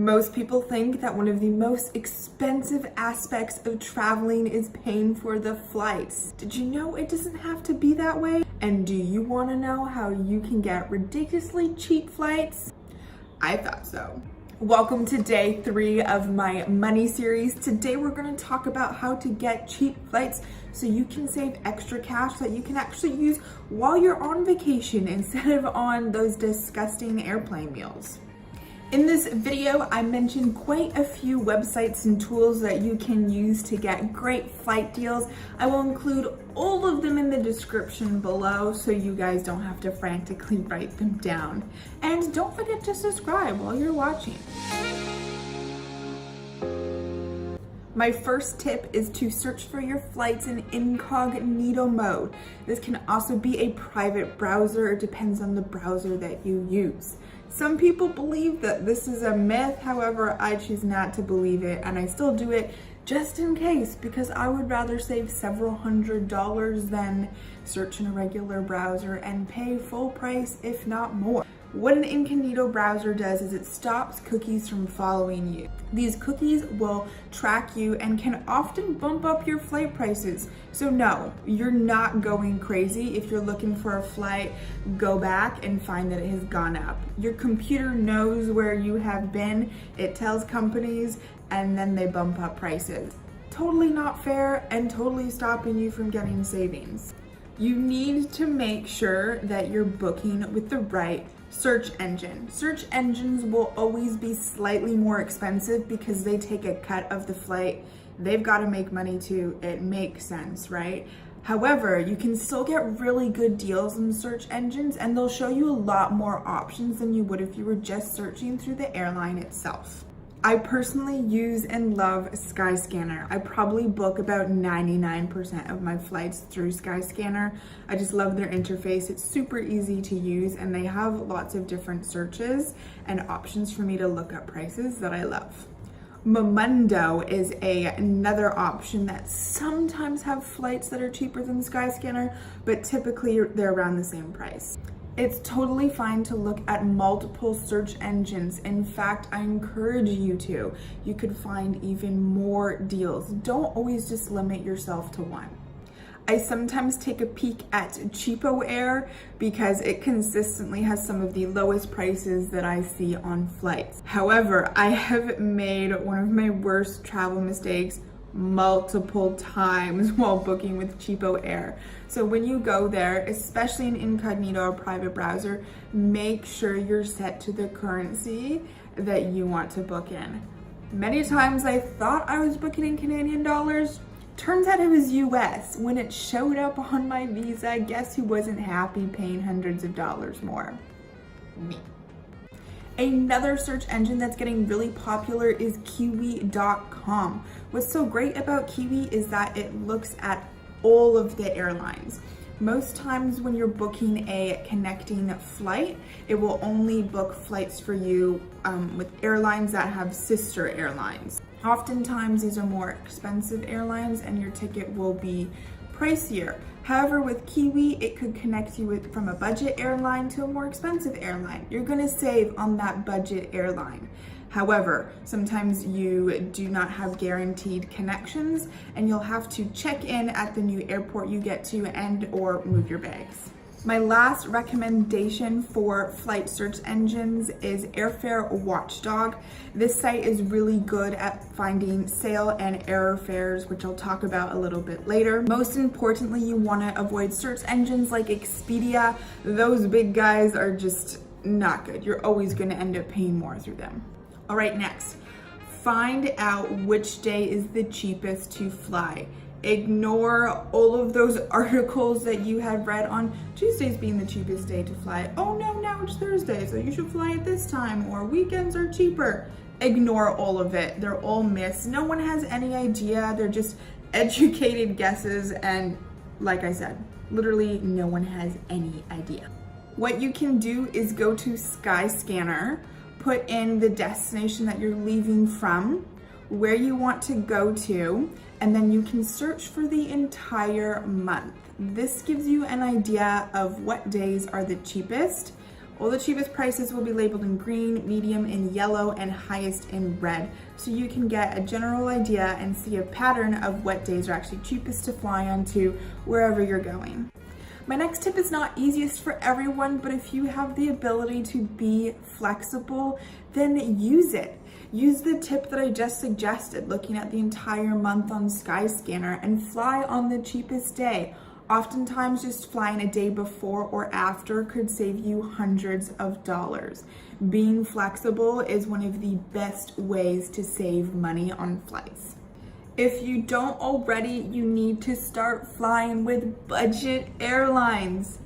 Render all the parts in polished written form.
Most people think that one of the most expensive aspects of traveling is paying for the flights. Did you know it doesn't have to be that way? And do you want to know how you can get ridiculously cheap flights? I thought so. Welcome to day 3 of my money series. Today we're going to talk about how to get cheap flights so you can save extra cash that you can actually use while you're on vacation instead of on those disgusting airplane meals. In this video, I mentioned quite a few websites and tools that you can use to get great flight deals. I will include all of them in the description below so you guys don't have to frantically write them down. And don't forget to subscribe while you're watching. My first tip is to search for your flights in incognito mode. This can also be a private browser. It depends on the browser that you use. Some people believe that this is a myth, however, I choose not to believe it, and I still do it just in case because I would rather save several $100s than search in a regular browser and pay full price, if not more. What an incognito browser does is it stops cookies from following you. These cookies will track you and can often bump up your flight prices. So no, you're not going crazy. If you're looking for a flight, go back and find that it has gone up. Your computer knows where you have been. It tells companies and then they bump up prices. Totally not fair and totally stopping you from getting savings. You need to make sure that you're booking with the right search engine. Search engines will always be slightly more expensive because they take a cut of the flight. They've got to make money too. It makes sense, right? However, you can still get really good deals in search engines and they'll show you a lot more options than you would if you were just searching through the airline itself. I personally use and love Skyscanner. I probably book about 99% of my flights through Skyscanner. I just love their interface. It's super easy to use and they have lots of different searches and options for me to look up prices that I love. Momondo is another option that sometimes have flights that are cheaper than Skyscanner, but typically they're around the same price. It's totally fine to look at multiple search engines. In fact, I encourage you to. You could find even more deals. Don't always just limit yourself to one. I sometimes take a peek at Cheapo Air because it consistently has some of the lowest prices that I see on flights. However, I have made one of my worst travel mistakes multiple times while booking with Cheapo Air. So when you go there, especially in incognito or private browser, make sure you're set to the currency that you want to book in. Many times I thought I was booking in Canadian dollars. Turns out it was US. When it showed up on my visa, guess who wasn't happy paying hundreds of dollars more? Me. Another search engine that's getting really popular is Kiwi.com. What's so great about Kiwi is that it looks at all of the airlines. Most times when you're booking a connecting flight, it will only book flights for you with airlines that have sister airlines. Oftentimes these are more expensive airlines and your ticket will be pricier. However, with Kiwi, it could connect you from a budget airline to a more expensive airline. You're gonna save on that budget airline. However, sometimes you do not have guaranteed connections and you'll have to check in at the new airport you get to and or move your bags. My last recommendation for flight search engines is Airfare Watchdog. This site is really good at finding sale and error fares, which I'll talk about a little bit later. Most importantly, you want to avoid search engines like Expedia. Those big guys are just not good. You're always going to end up paying more through them. All right, next, find out which day is the cheapest to fly. Ignore all of those articles that you have read on Tuesdays being the cheapest day to fly. Oh no, now it's Thursday, so you should fly at this time, or weekends are cheaper. Ignore all of it. They're all myths. No one has any idea. They're just educated guesses, and like I said, literally no one has any idea. What you can do is go to Skyscanner, put in the destination that you're leaving from, where you want to go to, and then you can search for the entire month. This gives you an idea of what days are the cheapest All the cheapest prices will be labeled in green, medium in yellow, and highest in red, so you can get a general idea and see a pattern of what days are actually cheapest to fly onto wherever you're going. My next tip is not easiest for everyone, but if you have the ability to be flexible, then use it. Use the tip that I just suggested, looking at the entire month on Skyscanner, and fly on the cheapest day. Oftentimes, just flying a day before or after could save you hundreds of dollars. Being flexible is one of the best ways to save money on flights. If you don't already, you need to start flying with budget airlines.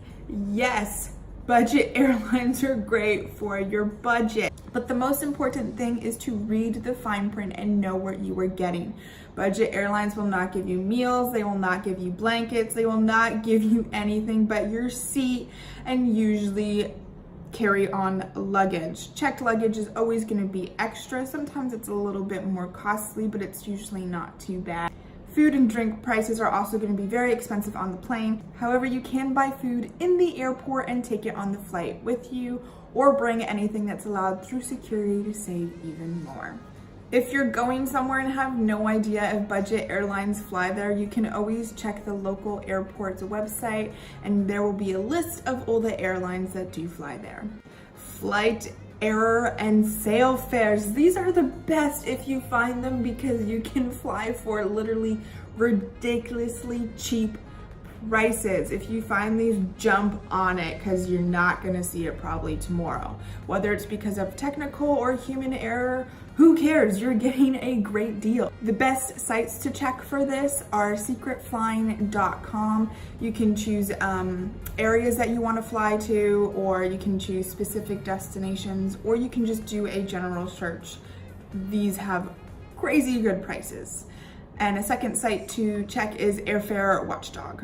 Yes, budget airlines are great for your budget. But the most important thing is to read the fine print and know what you are getting. Budget airlines will not give you meals, they will not give you blankets, they will not give you anything but your seat, and usually carry on luggage. Checked luggage is always going to be extra. Sometimes it's a little bit more costly, but it's usually not too bad. Food and drink prices are also going to be very expensive on the plane. However, you can buy food in the airport and take it on the flight with you, or bring anything that's allowed through security to save even more. If you're going somewhere and have no idea if budget airlines fly there, you can always check the local airport's website, and there will be a list of all the airlines that do fly there. Flight error and sale fares. These are the best if you find them, because you can fly for literally ridiculously cheap prices. If you find these, jump on it, because you're not going to see it probably tomorrow. Whether it's because of technical or human error, who cares? You're getting a great deal. The best sites to check for this are secretflying.com. You can choose areas that you want to fly to, or you can choose specific destinations, or you can just do a general search. These have crazy good prices. And a second site to check is Airfare Watchdog.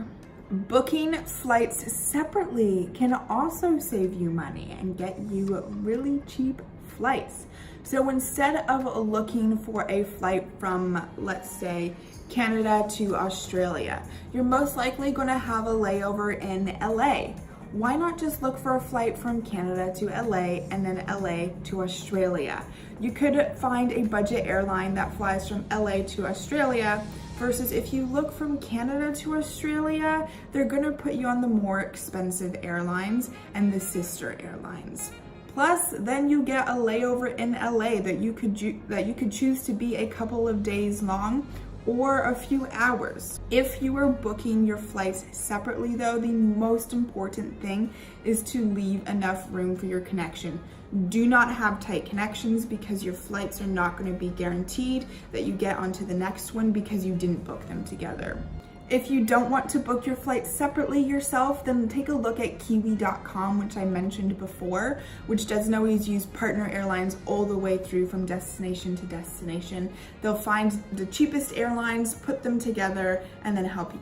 Booking flights separately can also save you money and get you really cheap flights. So instead of looking for a flight from, let's say, Canada to Australia, you're most likely going to have a layover in LA. Why not just look for a flight from Canada to LA and then LA to Australia? You could find a budget airline that flies from LA to Australia, versus if you look from Canada to Australia, they're going to put you on the more expensive airlines and the sister airlines. Plus, then you get a layover in LA that you could choose to be a couple of days long or a few hours. If you are booking your flights separately though, the most important thing is to leave enough room for your connection. Do not have tight connections, because your flights are not going to be guaranteed that you get onto the next one because you didn't book them together. If you don't want to book your flights separately yourself, then take a look at kiwi.com, which I mentioned before, which doesn't always use partner airlines all the way through from destination to destination. They'll find the cheapest airlines, put them together, and then help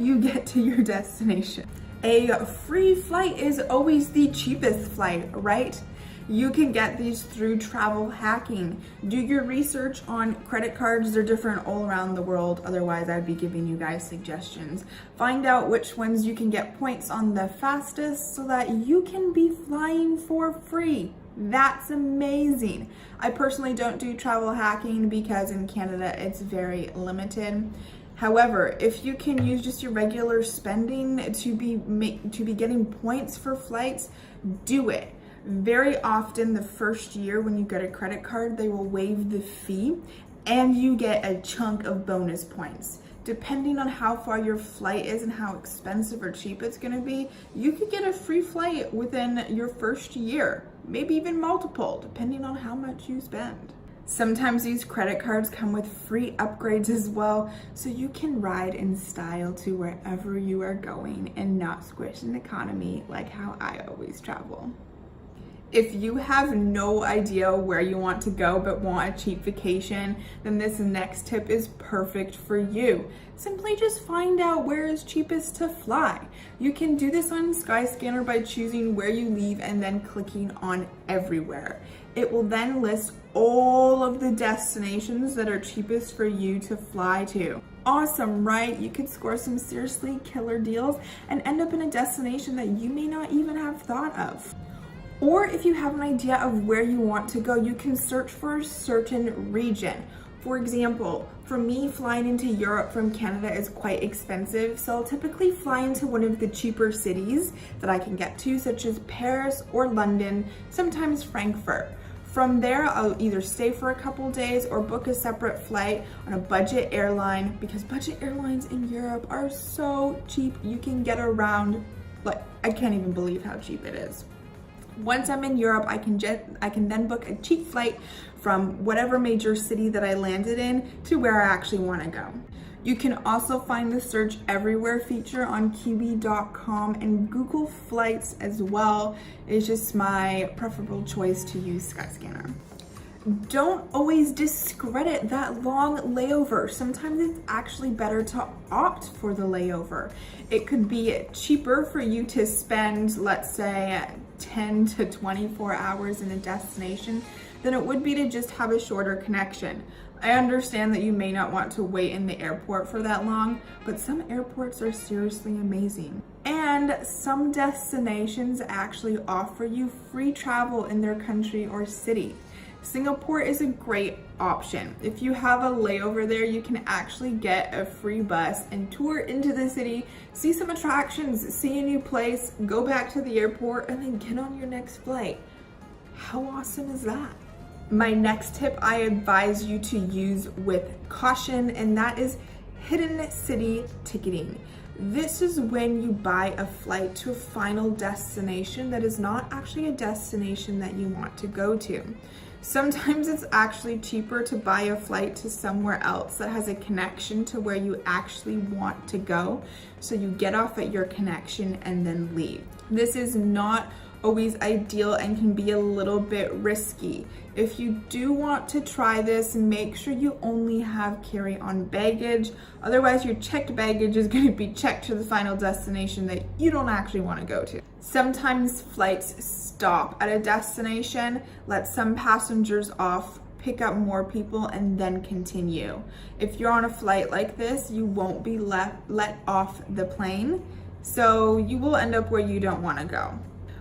you get to your destination. A free flight is always the cheapest flight, right? You can get these through travel hacking. Do your research on credit cards. They're different all around the world. Otherwise, I'd be giving you guys suggestions. Find out which ones you can get points on the fastest so that you can be flying for free. That's amazing. I personally don't do travel hacking because in Canada, it's very limited. However, if you can use just your regular spending to be getting points for flights, do it. Very often the first year when you get a credit card, they will waive the fee and you get a chunk of bonus points. Depending on how far your flight is and how expensive or cheap it's going to be, you could get a free flight within your first year, maybe even multiple, depending on how much you spend. Sometimes these credit cards come with free upgrades as well, so you can ride in style to wherever you are going and not squish an economy like how I always travel. If you have no idea where you want to go but want a cheap vacation, then this next tip is perfect for you. Simply just find out where is cheapest to fly. You can do this on Skyscanner by choosing where you leave and then clicking on everywhere. It will then list all of the destinations that are cheapest for you to fly to. Awesome, right? You could score some seriously killer deals and end up in a destination that you may not even have thought of. Or if you have an idea of where you want to go, you can search for a certain region. For example, for me, flying into Europe from Canada is quite expensive, so I'll typically fly into one of the cheaper cities that I can get to, such as Paris or London, sometimes Frankfurt. From there, I'll either stay for a couple days or book a separate flight on a budget airline, because budget airlines in Europe are so cheap. You can get around, like, I can't even believe how cheap it is. Once I'm in Europe, I can then book a cheap flight from whatever major city that I landed in to where I actually want to go. You can also find the search everywhere feature on QB.com, and Google Flights as well is just my preferable choice to use Skyscanner. Don't always discredit that long layover. Sometimes it's actually better to opt for the layover. It could be cheaper for you to spend, let's say, 10 to 24 hours in a destination than it would be to just have a shorter connection. I understand that you may not want to wait in the airport for that long, but some airports are seriously amazing. And some destinations actually offer you free travel in their country or city. Singapore is a great option. If you have a layover there, you can actually get a free bus and tour into the city, see some attractions, see a new place, go back to the airport, and then get on your next flight. How awesome is that? My next tip I advise you to use with caution, and that is hidden city ticketing. This is when you buy a flight to a final destination that is not actually a destination that you want to go to. Sometimes it's actually cheaper to buy a flight to somewhere else that has a connection to where you actually want to go. So you get off at your connection and then leave. This is not always ideal and can be a little bit risky. If you do want to try this, make sure you only have carry-on baggage. Otherwise, your checked baggage is going to be checked to the final destination that you don't actually want to go to. Sometimes flights stop at a destination, let some passengers off, pick up more people, and then continue. If you're on a flight like this, you won't be let off the plane, so you will end up where you don't want to go.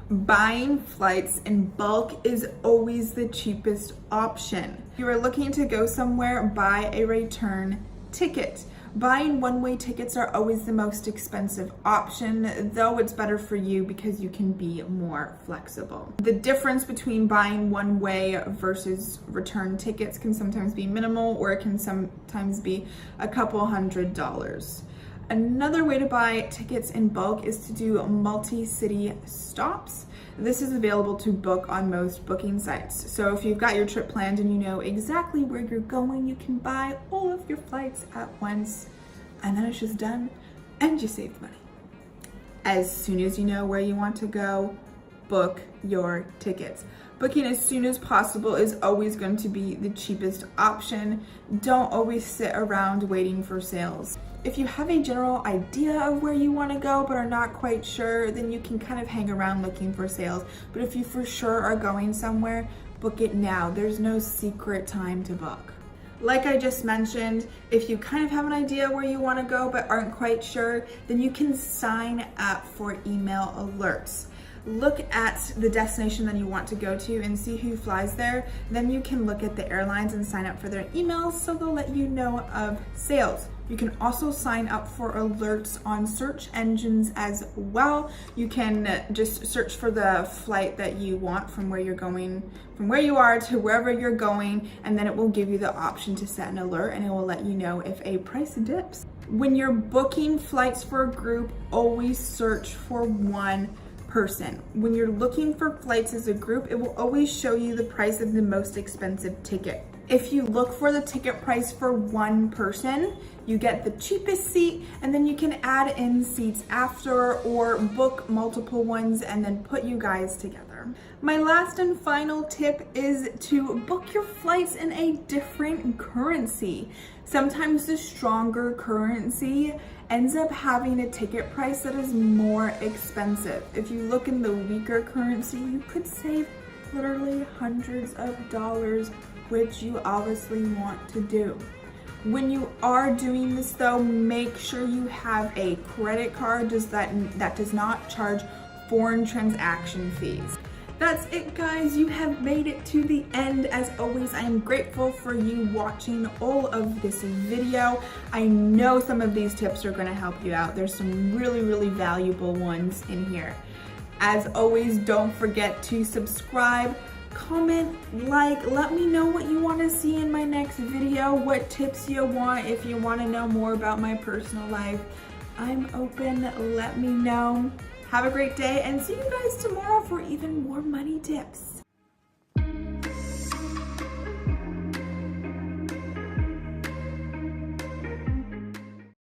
Buying flights in bulk is always the cheapest option. If you are looking to go somewhere, buy a return ticket. Buying one-way tickets are always the most expensive option, though it's better for you because you can be more flexible. The difference between buying one-way versus return tickets can sometimes be minimal, or it can sometimes be a couple $100s. Another way to buy tickets in bulk is to do multi-city stops. This is available to book on most booking sites. So if you've got your trip planned and you know exactly where you're going, you can buy all of your flights at once, and then it's just done and you saved money. As soon as you know where you want to go, book your tickets. Booking as soon as possible is always going to be the cheapest option. Don't always sit around waiting for sales. If you have a general idea of where you want to go but are not quite sure, then you can kind of hang around looking for sales. But if you for sure are going somewhere, book it now. There's no secret time to book. Like I just mentioned, if you kind of have an idea where you want to go but aren't quite sure, then you can sign up for email alerts. Look at the destination that you want to go to and see who flies there. Then you can look at the airlines and sign up for their emails, so they'll let you know of sales. You can also sign up for alerts on search engines as well. You can just search for the flight that you want from where you're going, from where you are to wherever you're going, and then it will give you the option to set an alert, and it will let you know if a price dips. When you're booking flights for a group, always search for one person. When you're looking for flights as a group, it will always show you the price of the most expensive ticket. If you look for the ticket price for one person, you get the cheapest seat, and then you can add in seats after or book multiple ones and then put you guys together. My last and final tip is to book your flights in a different currency. Sometimes the stronger currency ends up having a ticket price that is more expensive. If you look in the weaker currency, you could save literally hundreds of dollars, which you obviously want to do. When you are doing this though, make sure you have a credit card that does not charge foreign transaction fees. That's it, guys. You have made it to the end. As always, I am grateful for you watching all of this video. I know some of these tips are going to help you out. There's some really, really valuable ones in here. As always, don't forget to subscribe, comment, like, let me know what you want to see in my next video, what tips you want, if you want to know more about my personal life. I'm open, let me know. Have a great day and see you guys tomorrow for even more money tips.